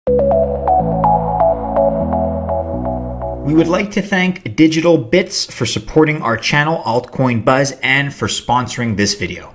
We would like to thank DigitalBits for supporting our channel, AltCoin Buzz, and for sponsoring this video.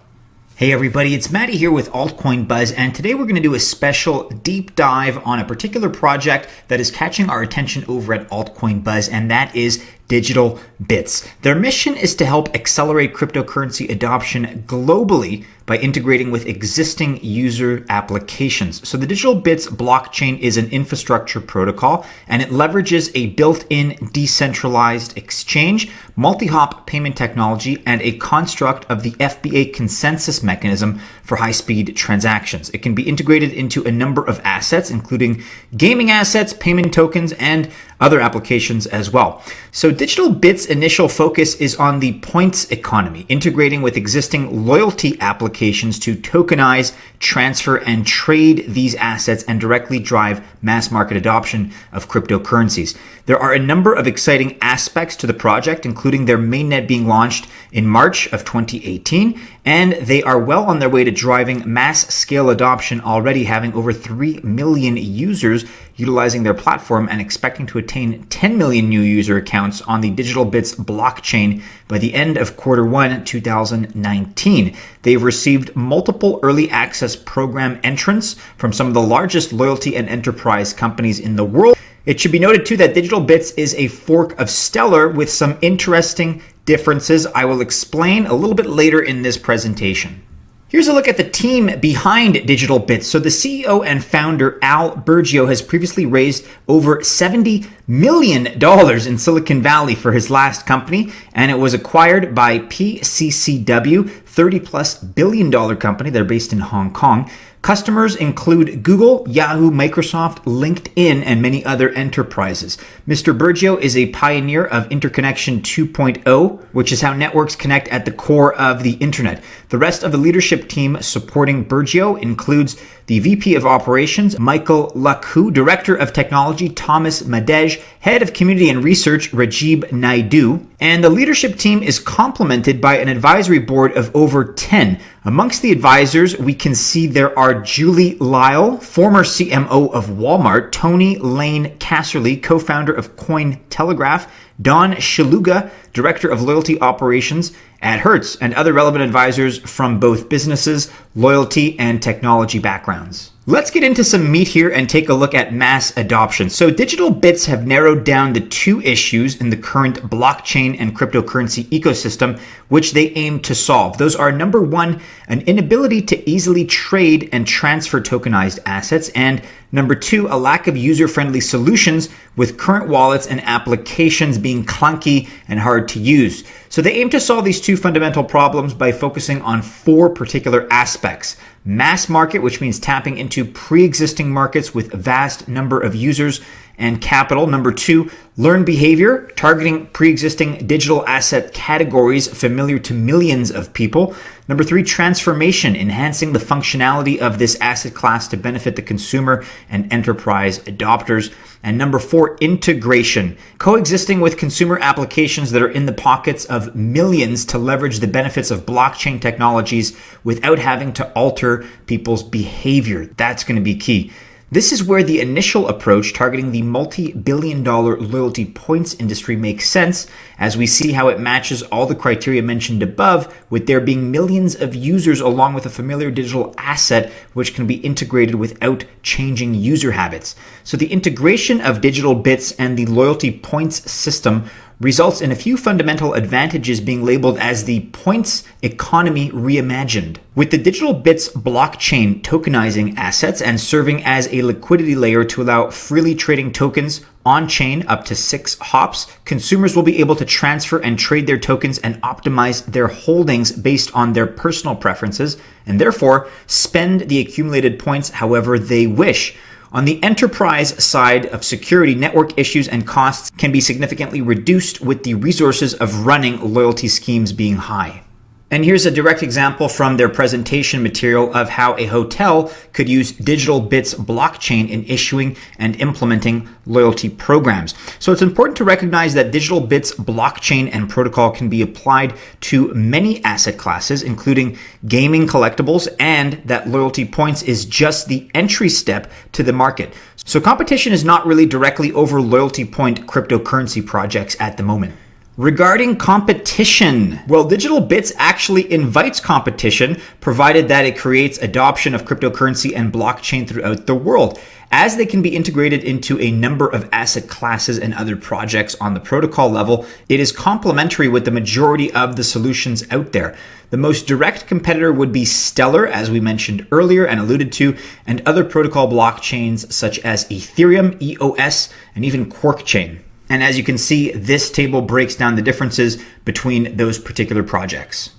Hey everybody, it's Matty here with AltCoin Buzz, and today we're going to do a special deep dive on a particular project that is catching our attention over at AltCoin Buzz, and that is DigitalBits. Their mission is to help accelerate cryptocurrency adoption globally by integrating with existing user applications. So the DigitalBits blockchain is an infrastructure protocol, and it leverages a built-in decentralized exchange, multi-hop payment technology, and a construct of the FBA consensus mechanism for high-speed transactions. It can be integrated into a number of assets, including gaming assets, payment tokens, and other applications as well. So DigitalBits' initial focus is on the points economy, integrating with existing loyalty applications to tokenize, transfer, and trade these assets and directly drive mass market adoption of cryptocurrencies. There are a number of exciting aspects to the project, including their MainNet being launched in March of 2018, and they are well on their way to driving mass scale adoption already, having over 3 million users utilizing their platform and expecting to attain 10 million new user accounts on the DigitalBits blockchain by the end of Q1 2019. They've received multiple early access program entrants from some of the largest loyalty and enterprise companies in the world. It should be noted too that DigitalBits is a fork of Stellar with some interesting differences I will explain a little bit later in this presentation. Here's a look at the team behind DigitalBits. So the CEO and founder, Al Burgio, has previously raised over $70 million in Silicon Valley for his last company, and it was acquired by PCCW, $30+ billion company. They're based in Hong Kong. Customers include Google, Yahoo, Microsoft, LinkedIn, and many other enterprises. Mr. Burgio is a pioneer of Interconnection 2.0, which is how networks connect at the core of the internet. The rest of the leadership team supporting Burgio includes the VP of Operations, Michael Lakhu, Director of Technology, Thomas Madej, Head of Community and Research, Rajib Naidu, and the leadership team is complemented by an advisory board of over 10. Amongst the advisors, we can see there are Julie Lyle, former CMO of Walmart, Tony Lane Casserly, co-founder of Cointelegraph, Don Shaluga, Director of Loyalty Operations at Hertz, and other relevant advisors from both businesses, loyalty, and technology backgrounds. Let's get into some meat here and take a look at mass adoption. So DigitalBits have narrowed down the two issues in the current blockchain and cryptocurrency ecosystem, which they aim to solve. Those are, number one, an inability to easily trade and transfer tokenized assets, and number two, a lack of user-friendly solutions with current wallets and applications being clunky and hard to use. So they aim to solve these two fundamental problems by focusing on four particular aspects. Mass market, which means tapping into pre-existing markets with a vast number of users and capital. Number two, learned behavior, targeting pre-existing digital asset categories familiar to millions of people. Number three, transformation, enhancing the functionality of this asset class to benefit the consumer and enterprise adopters. And number four, integration, coexisting with consumer applications that are in the pockets of millions to leverage the benefits of blockchain technologies without having to alter people's behavior. That's going to be key. This is where the initial approach targeting the multi-billion-dollar loyalty points industry makes sense, as we see how it matches all the criteria mentioned above, with there being millions of users along with a familiar digital asset which can be integrated without changing user habits. So the integration of DigitalBits and the loyalty points system results in a few fundamental advantages being labeled as the points economy reimagined. With the DigitalBits blockchain tokenizing assets and serving as a liquidity layer to allow freely trading tokens on-chain up to 6 hops, consumers will be able to transfer and trade their tokens and optimize their holdings based on their personal preferences, and therefore spend the accumulated points however they wish. On the enterprise side of security, network issues and costs can be significantly reduced with the resources of running loyalty schemes being high. And here's a direct example from their presentation material of how a hotel could use DigitalBits blockchain in issuing and implementing loyalty programs. So it's important to recognize that DigitalBits blockchain and protocol can be applied to many asset classes, including gaming collectibles, and that loyalty points is just the entry step to the market. So competition is not really directly over loyalty point cryptocurrency projects at the moment. Regarding competition, well, DigitalBits actually invites competition, provided that it creates adoption of cryptocurrency and blockchain throughout the world, as they can be integrated into a number of asset classes and other projects on the protocol level. It is complementary with the majority of the solutions out there. The most direct competitor would be Stellar, as we mentioned earlier and alluded to, and other protocol blockchains such as Ethereum, EOS, and even Quark Chain. And as you can see, this table breaks down the differences between those particular projects.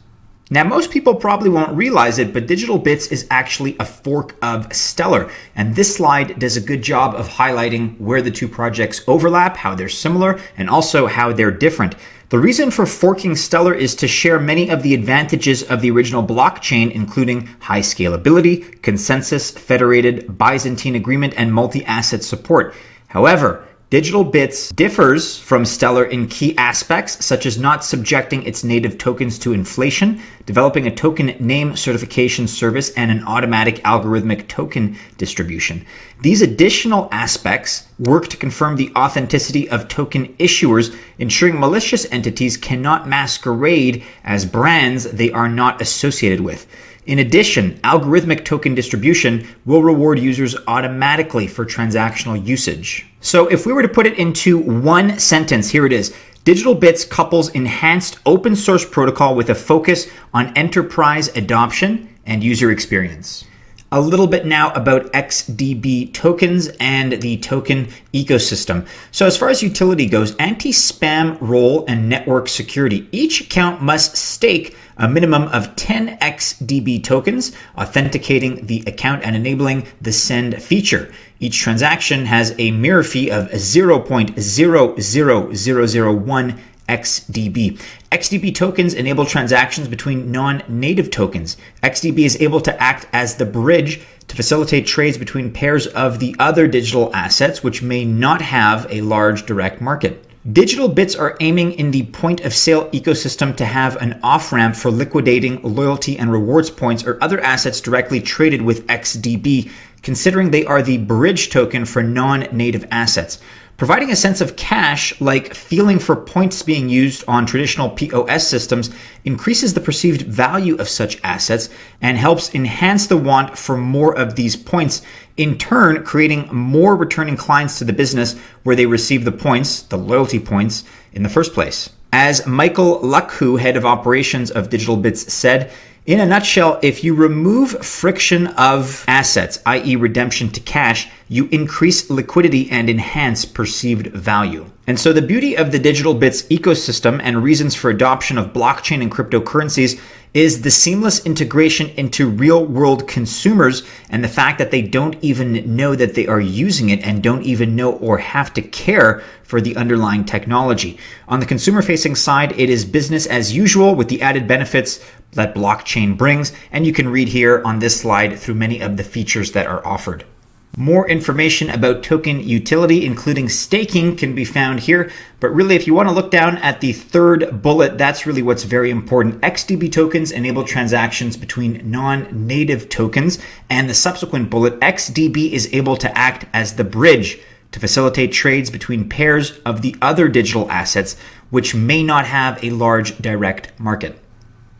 Now, most people probably won't realize it, but DigitalBits is actually a fork of Stellar. And this slide does a good job of highlighting where the two projects overlap, how they're similar, and also how they're different. The reason for forking Stellar is to share many of the advantages of the original blockchain, including high scalability, consensus, federated, Byzantine agreement, and multi-asset support. However, DigitalBits differs from Stellar in key aspects, such as not subjecting its native tokens to inflation, developing a token name certification service, and an automatic algorithmic token distribution. These additional aspects work to confirm the authenticity of token issuers, ensuring malicious entities cannot masquerade as brands they are not associated with. In addition, algorithmic token distribution will reward users automatically for transactional usage. So if we were to put it into one sentence, here it is. DigitalBits couples enhanced open source protocol with a focus on enterprise adoption and user experience. A little bit now about XDB tokens and the token ecosystem. So as far as utility goes, anti-spam role and network security. Each account must stake a minimum of 10 XDB tokens, authenticating the account and enabling the send feature. Each transaction has a mirror fee of 0.00001 XDB. XDB tokens enable transactions between non-native tokens. XDB is able to act as the bridge to facilitate trades between pairs of the other digital assets, which may not have a large direct market. DigitalBits are aiming in the point-of-sale ecosystem to have an off-ramp for liquidating loyalty and rewards points or other assets directly traded with XDB, considering they are the bridge token for non-native assets. Providing a sense of cash, like feeling for points being used on traditional POS systems, increases the perceived value of such assets and helps enhance the want for more of these points, in turn creating more returning clients to the business where they receive the points, the loyalty points, in the first place. As Michael Luckhu, head of operations of DigitalBits, said, in a nutshell, if you remove friction of assets, i.e. redemption to cash, you increase liquidity and enhance perceived value. And so the beauty of the DigitalBits ecosystem and reasons for adoption of blockchain and cryptocurrencies is the seamless integration into real-world consumers and the fact that they don't even know that they are using it and don't even know or have to care for the underlying technology. On the consumer-facing side, it is business as usual with the added benefits that blockchain brings, and you can read here on this slide through many of the features that are offered. More information about token utility, including staking, can be found here. But really, if you want to look down at the third bullet, that's really what's very important. XDB tokens enable transactions between non-native tokens. And the subsequent bullet, XDB is able to act as the bridge to facilitate trades between pairs of the other digital assets, which may not have a large direct market.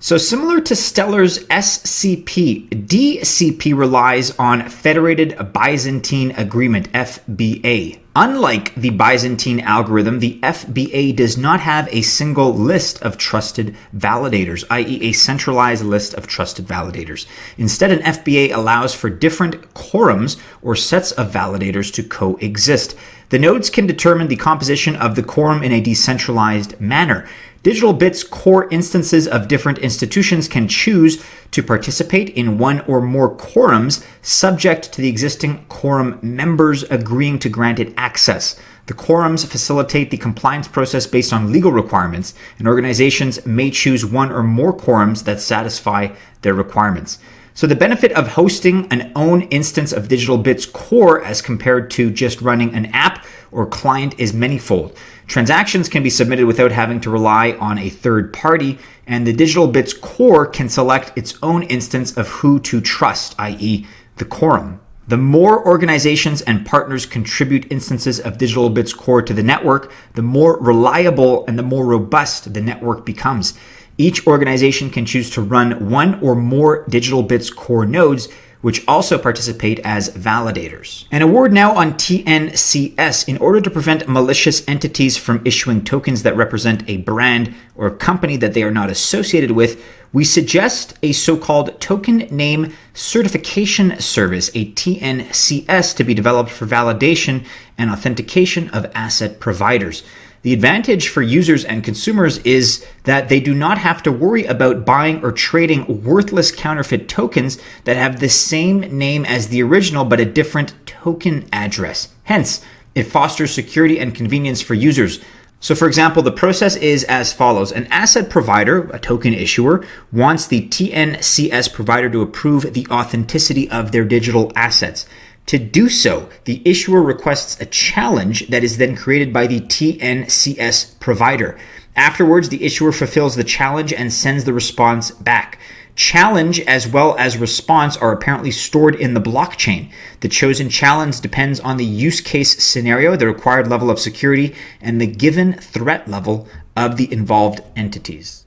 So similar to Stellar's SCP, DCP relies on Federated Byzantine Agreement, FBA. Unlike the Byzantine algorithm, the FBA does not have a single list of trusted validators, i.e. a centralized list of trusted validators. Instead, an FBA allows for different quorums or sets of validators to coexist. The nodes can determine the composition of the quorum in a decentralized manner. DigitalBits core instances of different institutions can choose to participate in one or more quorums subject to the existing quorum members agreeing to grant it access. The quorums facilitate the compliance process based on legal requirements, and organizations may choose one or more quorums that satisfy their requirements. So the benefit of hosting an own instance of DigitalBits core as compared to just running an app or client is manyfold. Transactions can be submitted without having to rely on a third party, and the DigitalBits core can select its own instance of who to trust, i.e. the quorum. The more organizations and partners contribute instances of DigitalBits Core to the network, the more reliable and the more robust the network becomes. Each organization can choose to run one or more DigitalBits Core nodes, which also participate as validators. An award now on TNCS. In order to prevent malicious entities from issuing tokens that represent a brand or a company that they are not associated with, we suggest a so-called Token Name Certification Service, a TNCS, to be developed for validation and authentication of asset providers. The advantage for users and consumers is that they do not have to worry about buying or trading worthless counterfeit tokens that have the same name as the original but a different token address. Hence, it fosters security and convenience for users. So for example, the process is as follows. An asset provider, a token issuer, wants the TNCS provider to approve the authenticity of their digital assets. To do so, the issuer requests a challenge that is then created by the TNCS provider. Afterwards, the issuer fulfills the challenge and sends the response back. Challenge as well as response are apparently stored in the blockchain. The chosen challenge depends on the use case scenario, the required level of security, and the given threat level of the involved entities.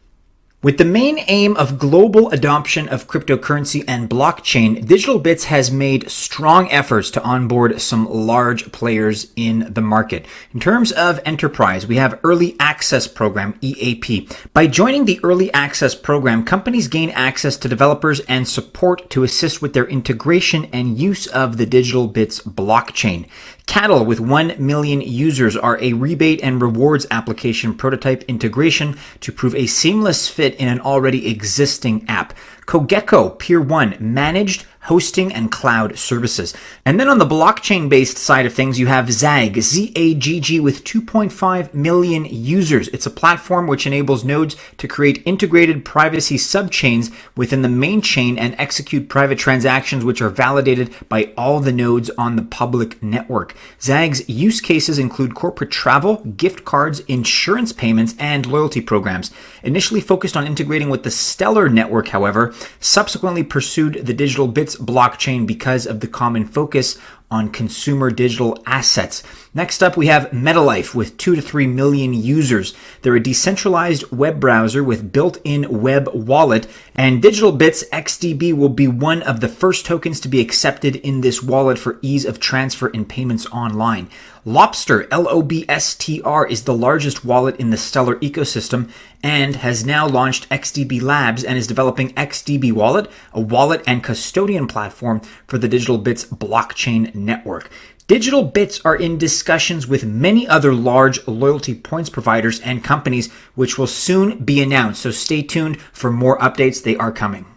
With the main aim of global adoption of cryptocurrency and blockchain, DigitalBits has made strong efforts to onboard some large players in the market. In terms of enterprise, we have Early Access Program, EAP. By joining the Early Access Program, companies gain access to developers and support to assist with their integration and use of the DigitalBits blockchain. Caddle, with 1 million users, are a rebate and rewards application prototype integration to prove a seamless fit in an already existing app. Kogeko, Peer 1, managed hosting and cloud services. And then on the blockchain-based side of things, you have Zagg, Z-A-G-G, with 2.5 million users. It's a platform which enables nodes to create integrated privacy subchains within the main chain and execute private transactions which are validated by all the nodes on the public network. Zagg's use cases include corporate travel, gift cards, insurance payments, and loyalty programs. Initially focused on integrating with the Stellar network, however, subsequently pursued the DigitalBits blockchain because of the common focus on consumer digital assets. Next up, we have MetaLife with 2 to 3 million users. They're a decentralized web browser with built-in web wallet, and DigitalBits XDB will be one of the first tokens to be accepted in this wallet for ease of transfer and payments online. Lobster, Lobstr, is the largest wallet in the Stellar ecosystem and has now launched XDB Labs and is developing XDB Wallet, a wallet and custodian platform for the DigitalBits blockchain network. DigitalBits are in discussions with many other large loyalty points providers and companies, which will soon be announced. So stay tuned for more updates. They are coming.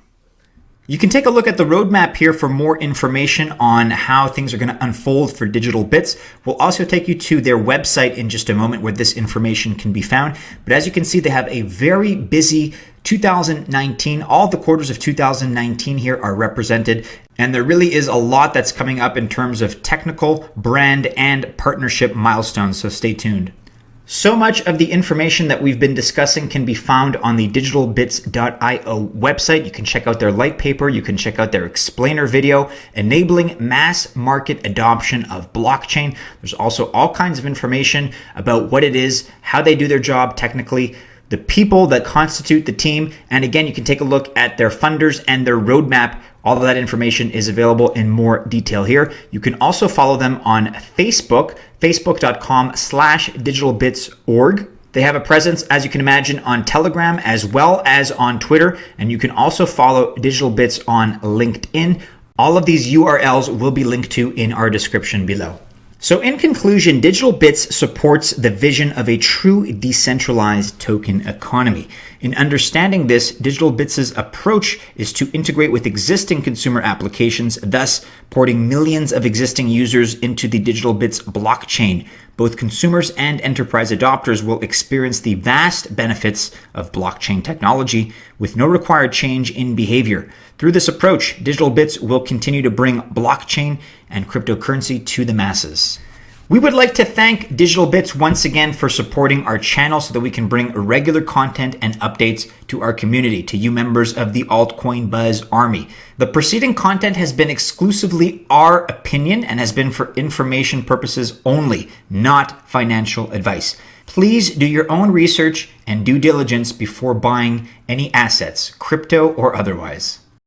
You can take a look at the roadmap here for more information on how things are going to unfold for DigitalBits. We'll also take you to their website in just a moment where this information can be found. But as you can see, they have a very busy 2019. All the quarters of 2019 here are represented. And there really is a lot that's coming up in terms of technical, brand, and partnership milestones. So stay tuned. So much of the information that we've been discussing can be found on the digitalbits.io website. You can check out their light paper. You can check out their explainer video, enabling mass market adoption of blockchain. There's also all kinds of information about what it is, how they do their job technically, the people that constitute the team. And again, you can take a look at their funders and their roadmap. All of that information is available in more detail here. You can also follow them on Facebook, facebook.com/digitalbitsorg. They have a presence, as you can imagine, on Telegram as well as on Twitter. And you can also follow DigitalBits on LinkedIn. All of these URLs will be linked to in our description below. So in conclusion, DigitalBits supports the vision of a true decentralized token economy. In understanding this, DigitalBits' approach is to integrate with existing consumer applications, thus porting millions of existing users into the DigitalBits blockchain. Both consumers and enterprise adopters will experience the vast benefits of blockchain technology with no required change in behavior. Through this approach, DigitalBits will continue to bring blockchain and cryptocurrency to the masses. We would like to thank DigitalBits once again for supporting our channel so that we can bring regular content and updates to our community, to you members of the Altcoin Buzz Army. The preceding content has been exclusively our opinion and has been for information purposes only, not financial advice. Please do your own research and due diligence before buying any assets, crypto or otherwise.